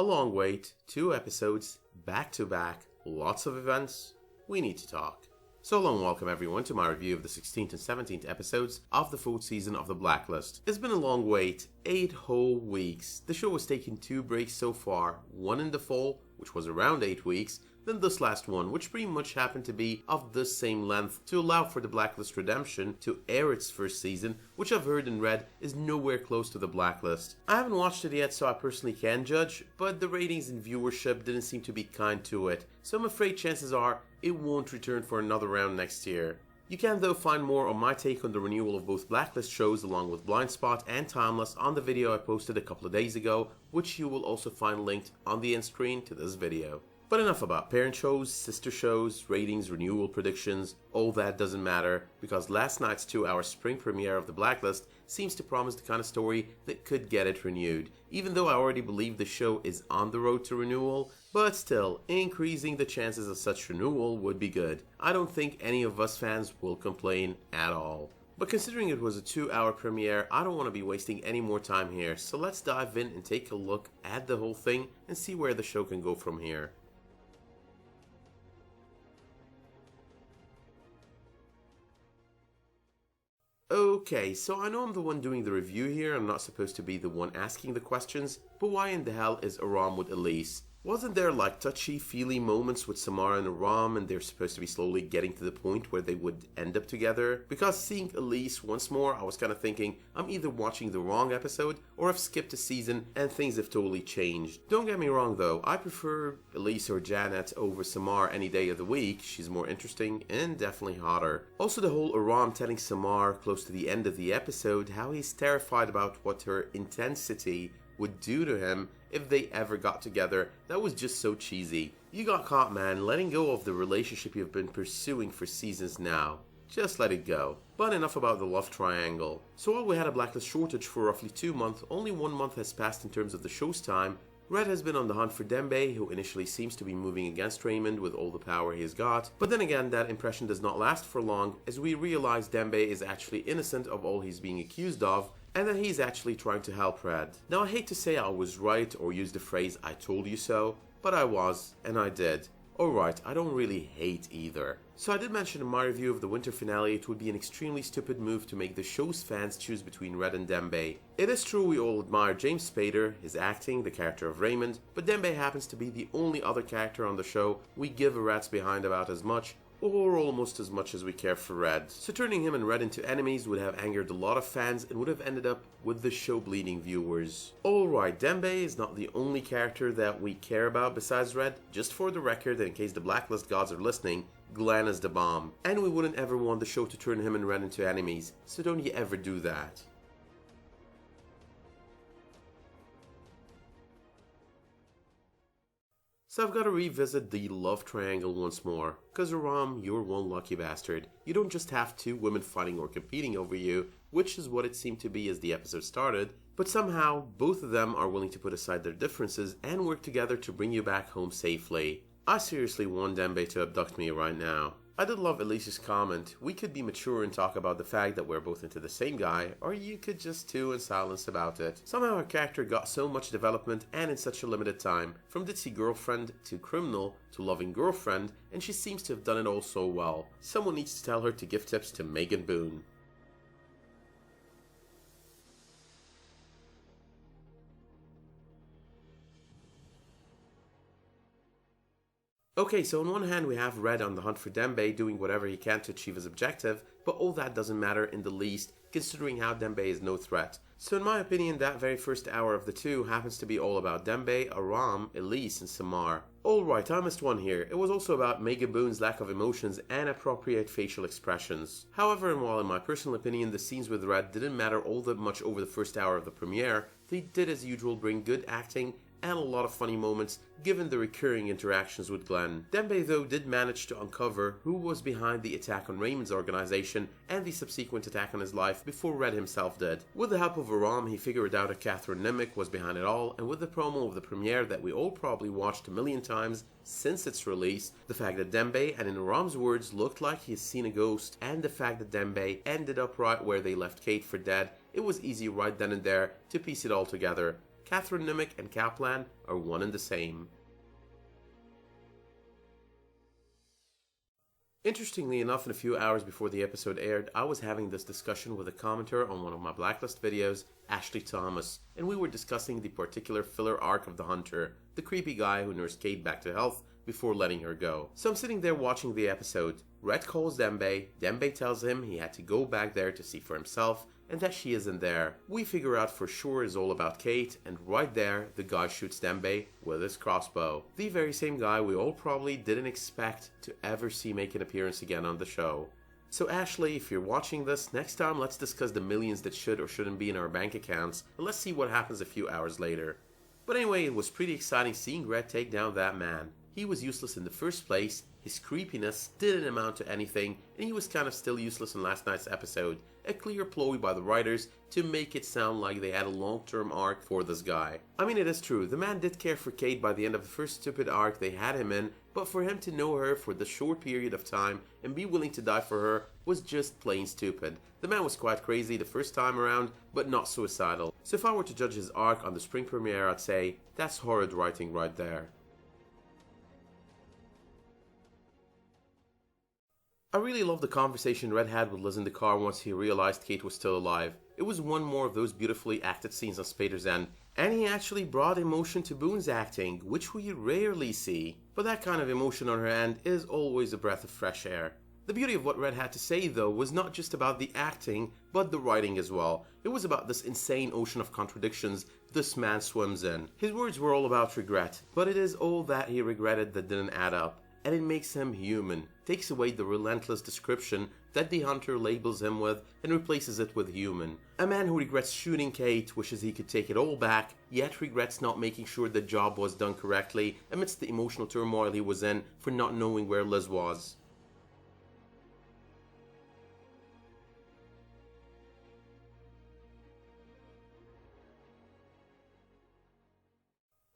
A long wait, 2 episodes, back to back, lots of events, we need to talk. So hello and welcome everyone to my review of the 16th and 17th episodes of the 4th season of the Blacklist. It's been a long wait, 8 whole weeks. The show has taken 2 breaks so far, one in the fall, which was around 8 weeks, then this last one, which pretty much happened to be of the same length to allow for the Blacklist redemption to air its first season, which I've heard and read is nowhere close to the Blacklist. I haven't watched it yet, so I personally can't judge, but the ratings and viewership didn't seem to be kind to it, so I'm afraid chances are it won't return for another round next year. You can though find more on my take on the renewal of both Blacklist shows along with Blind Spot and Timeless on the video I posted a couple of days ago, which you will also find linked on the end screen to this video. But enough about parent shows, sister shows, ratings, renewal predictions, all that doesn't matter, because last night's 2-hour spring premiere of The Blacklist seems to promise the kind of story that could get it renewed, even though I already believe the show is on the road to renewal, but still, increasing the chances of such renewal would be good. I don't think any of us fans will complain at all. But considering it was a 2-hour premiere, I don't want to be wasting any more time here, so let's dive in and take a look at the whole thing and see where the show can go from here. Okay, so I know I'm the one doing the review here, I'm not supposed to be the one asking the questions, but why in the hell is Aram with Elise? Wasn't there like touchy-feely moments with Samara and Aram and they're supposed to be slowly getting to the point where they would end up together? Because seeing Elise once more, I was kind of thinking I'm either watching the wrong episode or I've skipped a season and things have totally changed. Don't get me wrong though, I prefer Elise or Janet over Samara any day of the week. She's more interesting and definitely hotter. Also the whole Aram telling Samara close to the end of the episode how he's terrified about what her intensity would do to him if they ever got together, that was just so cheesy. You got caught, man, letting go of the relationship you've been pursuing for seasons now. Just let it go. But enough about the love triangle. So while we had a Blacklist shortage for roughly 2 months, only 1 month has passed in terms of the show's time. Red has been on the hunt for Dembe, who initially seems to be moving against Raymond with all the power he has got. But then again, that impression does not last for long, as we realize Dembe is actually innocent of all he's being accused of, and that he's actually trying to help Red. Now I hate to say I was right or use the phrase I told you so, but I was, and I did. Alright, I don't really hate either. So I did mention in my review of the winter finale it would be an extremely stupid move to make the show's fans choose between Red and Dembe. It is true we all admire James Spader, his acting, the character of Raymond, but Dembe happens to be the only other character on the show we give a rat's behind about as much, or almost as much as we care for Red. So turning him and Red into enemies would have angered a lot of fans and would have ended up with the show bleeding viewers. Alright, Dembe is not the only character that we care about besides Red. Just for the record, and in case the Blacklist gods are listening, Glenn is the bomb. And we wouldn't ever want the show to turn him and Red into enemies, so don't you ever do that. So I've got to revisit the love triangle once more, cause Aram, you're one lucky bastard. You don't just have 2 women fighting or competing over you, which is what it seemed to be as the episode started, but somehow both of them are willing to put aside their differences and work together to bring you back home safely. I seriously want Dembe to abduct me right now. I did love Elise's comment, we could be mature and talk about the fact that we're both into the same guy, or you could just stew in silence about it. Somehow her character got so much development and in such a limited time, from ditzy girlfriend to criminal to loving girlfriend, and she seems to have done it all so well. Someone needs to tell her to give tips to Megan Boone. Okay, so on one hand we have Red on the hunt for Dembe doing whatever he can to achieve his objective, but all that doesn't matter in the least considering how Dembe is no threat. So in my opinion that very first hour of the 2 happens to be all about Dembe, Aram, Elise and Samar. Alright, I missed one here. It was also about Megan Boone's lack of emotions and appropriate facial expressions. However, and while in my personal opinion the scenes with Red didn't matter all that much over the first hour of the premiere, they did as usual bring good acting and a lot of funny moments given the recurring interactions with Glenn. Dembe though did manage to uncover who was behind the attack on Raymond's organization and the subsequent attack on his life before Red himself did. With the help of Aram, he figured out that Catherine Nemec was behind it all, and with the promo of the premiere that we all probably watched a million times since its release, the fact that Dembe, and in Aram's words, looked like he had seen a ghost, and the fact that Dembe ended up right where they left Kate for dead, it was easy right then and there to piece it all together. Katarina and Kaplan are one and the same. Interestingly enough, in a few hours before the episode aired, I was having this discussion with a commenter on one of my Blacklist videos, Ashley Thomas, and we were discussing the particular filler arc of the Hunter, the creepy guy who nursed Kate back to health before letting her go. So I'm sitting there watching the episode. Red calls Dembe. Dembe tells him he had to go back there to see for himself, and that she isn't there. We figure out for sure it's all about Kate, and right there, the guy shoots Dembe with his crossbow. The very same guy we all probably didn't expect to ever see make an appearance again on the show. So Ashley, if you're watching this, next time let's discuss the millions that should or shouldn't be in our bank accounts, and let's see what happens a few hours later. But anyway, it was pretty exciting seeing Red take down that man. He was useless in the first place, his creepiness didn't amount to anything, and he was kind of still useless in last night's episode. A clear ploy by the writers to make it sound like they had a long-term arc for this guy. I mean, it is true, the man did care for Kate by the end of the first stupid arc they had him in, but for him to know her for the short period of time and be willing to die for her was just plain stupid. The man was quite crazy the first time around, but not suicidal. So if I were to judge his arc on the spring premiere, I'd say, that's horrid writing right there. I really loved the conversation Red had with Liz in the car once he realized Kate was still alive. It was one more of those beautifully acted scenes on Spader's End, and he actually brought emotion to Boone's acting, which we rarely see. But that kind of emotion on her end is always a breath of fresh air. The beauty of what Red had to say though was not just about the acting, but the writing as well. It was about this insane ocean of contradictions this man swims in. His words were all about regret, but it is all that he regretted that didn't add up. And it makes him human, takes away the relentless description that the Hunter labels him with and replaces it with human. A man who regrets shooting Kate, wishes he could take it all back, yet regrets not making sure the job was done correctly amidst the emotional turmoil he was in for not knowing where Liz was.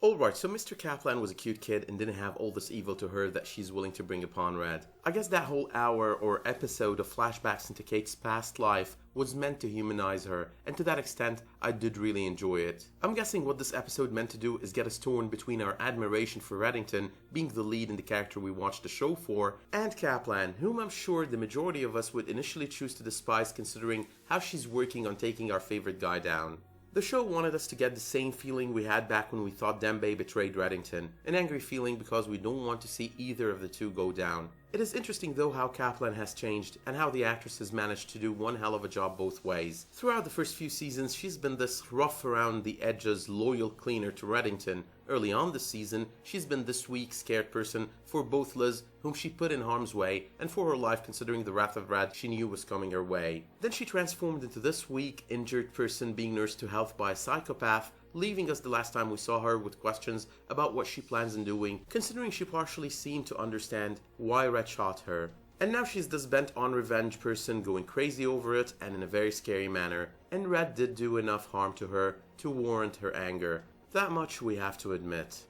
Alright, so Mr. Kaplan was a cute kid and didn't have all this evil to her that she's willing to bring upon Red. I guess that whole hour or episode of flashbacks into Kate's past life was meant to humanize her, and to that extent, I did really enjoy it. I'm guessing what this episode meant to do is get us torn between our admiration for Reddington, being the lead in the character we watched the show for, and Kaplan, whom I'm sure the majority of us would initially choose to despise considering how she's working on taking our favorite guy down. The show wanted us to get the same feeling we had back when we thought Dembe betrayed Reddington, an angry feeling because we don't want to see either of the two go down. It is interesting though how Kaplan has changed and how the actress has managed to do one hell of a job both ways. Throughout the first few seasons she's been this rough around the edges loyal cleaner to Reddington. Early on this season she's been this weak scared person for both Liz, whom she put in harm's way, and for her life considering the wrath of Red she knew was coming her way. Then she transformed into this weak injured person being nursed to health by a psychopath, leaving us the last time we saw her with questions about what she plans on doing, considering she partially seemed to understand why Red shot her. And now she's this bent on revenge person going crazy over it and in a very scary manner, and Red did do enough harm to her to warrant her anger. That much we have to admit.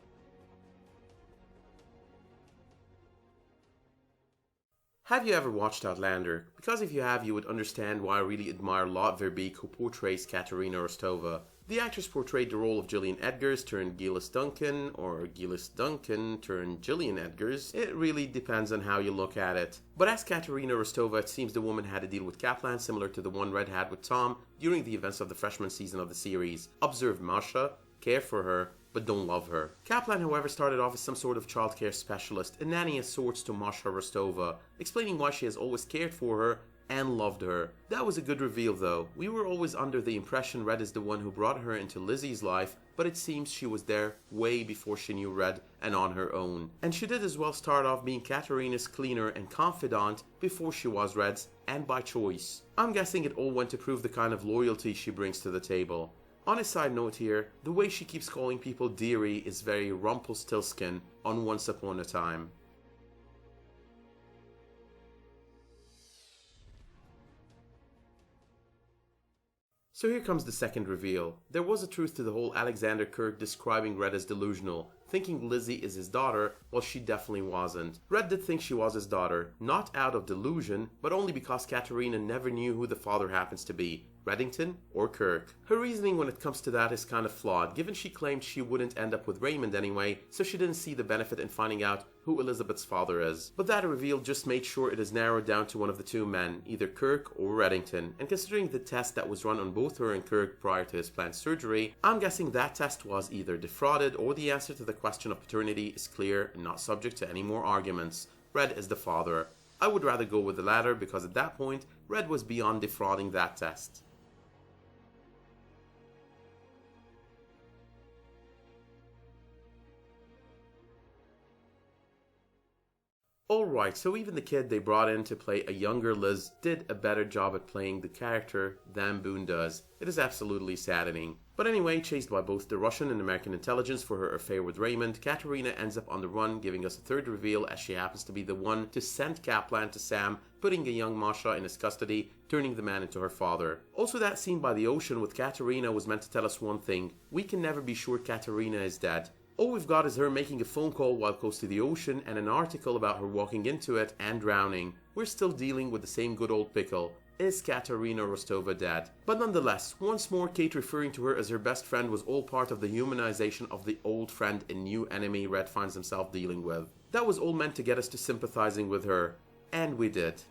Have you ever watched Outlander? Because if you have, you would understand why I really admire Lot Verbeek, who portrays Katarina Rostova. The actress portrayed the role of Gillian Edgars turned Gillis Duncan, or Gillis Duncan turned Gillian Edgars. It really depends on how you look at it. But as Katarina Rostova, it seems the woman had a deal with Kaplan similar to the one Red had with Tom during the events of the freshman season of the series. Observe Masha, care for her, but don't love her. Kaplan, however, started off as some sort of childcare specialist, a nanny of sorts to Masha Rostova, explaining why she has always cared for her and loved her. That was a good reveal though. We were always under the impression Red is the one who brought her into Lizzie's life, but it seems she was there way before she knew Red and on her own. And she did as well start off being Katarina's cleaner and confidant before she was Red's, and by choice. I'm guessing it all went to prove the kind of loyalty she brings to the table. On a side note here, the way she keeps calling people dearie is very Rumpelstiltskin on Once Upon a Time. So here comes the second reveal. There was a truth to the whole Alexander Kirk describing Red as delusional, thinking Lizzie is his daughter, while she definitely wasn't. Red did think she was his daughter, not out of delusion, but only because Katarina never knew who the father happens to be. Reddington, or Kirk. Her reasoning when it comes to that is kind of flawed, given she claimed she wouldn't end up with Raymond anyway, so she didn't see the benefit in finding out who Elizabeth's father is. But that reveal just made sure it is narrowed down to one of the two men, either Kirk or Reddington, and considering the test that was run on both her and Kirk prior to his planned surgery, I'm guessing that test was either defrauded or the answer to the question of paternity is clear and not subject to any more arguments. Red is the father. I would rather go with the latter because at that point, Red was beyond defrauding that test. Alright, so even the kid they brought in to play a younger Liz did a better job at playing the character than Boone does. It is absolutely saddening. But anyway, chased by both the Russian and American intelligence for her affair with Raymond, Katarina ends up on the run, giving us a third reveal as she happens to be the one to send Kaplan to Sam, putting a young Masha in his custody, turning the man into her father. Also, that scene by the ocean with Katarina was meant to tell us one thing: we can never be sure Katarina is dead. All we've got is her making a phone call while close to the ocean and an article about her walking into it and drowning. We're still dealing with the same good old pickle. Is Katarina Rostova dead? But nonetheless, once more Kate referring to her as her best friend was all part of the humanization of the old friend and new enemy Red finds himself dealing with. That was all meant to get us to sympathizing with her. And we did.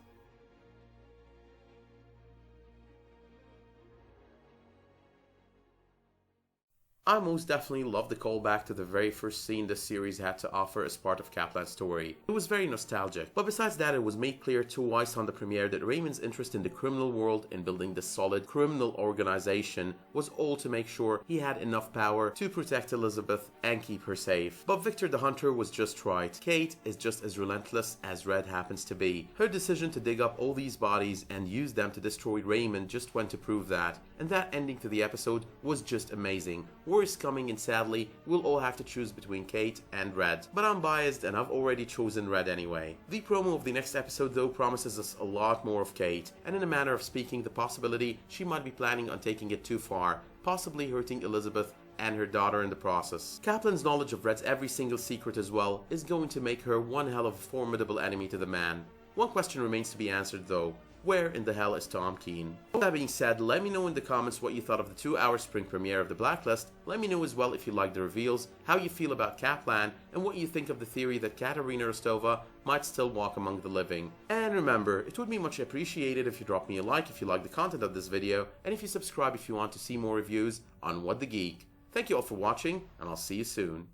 I most definitely love the callback to the very first scene this series had to offer as part of Kaplan's story. It was very nostalgic, but besides that it was made clear twice on the premiere that Raymond's interest in the criminal world and building the solid criminal organization was all to make sure he had enough power to protect Elizabeth and keep her safe. But Victor the Hunter was just right. Kate is just as relentless as Red happens to be. Her decision to dig up all these bodies and use them to destroy Raymond just went to prove that, and that ending to the episode was just amazing. War is coming and sadly, we'll all have to choose between Kate and Red. But I'm biased and I've already chosen Red anyway. The promo of the next episode though promises us a lot more of Kate, and in a manner of speaking the possibility she might be planning on taking it too far, possibly hurting Elizabeth and her daughter in the process. Kaplan's knowledge of Red's every single secret as well is going to make her one hell of a formidable enemy to the man. One question remains to be answered though: where in the hell is Tom Keen? With that being said, let me know in the comments what you thought of the 2-hour spring premiere of The Blacklist. Let me know as well if you liked the reveals, how you feel about Kaplan, and what you think of the theory that Katarina Rostova might still walk among the living. And remember, it would be much appreciated if you drop me a like if you like the content of this video, and if you subscribe if you want to see more reviews on What the Geek. Thank you all for watching, and I'll see you soon.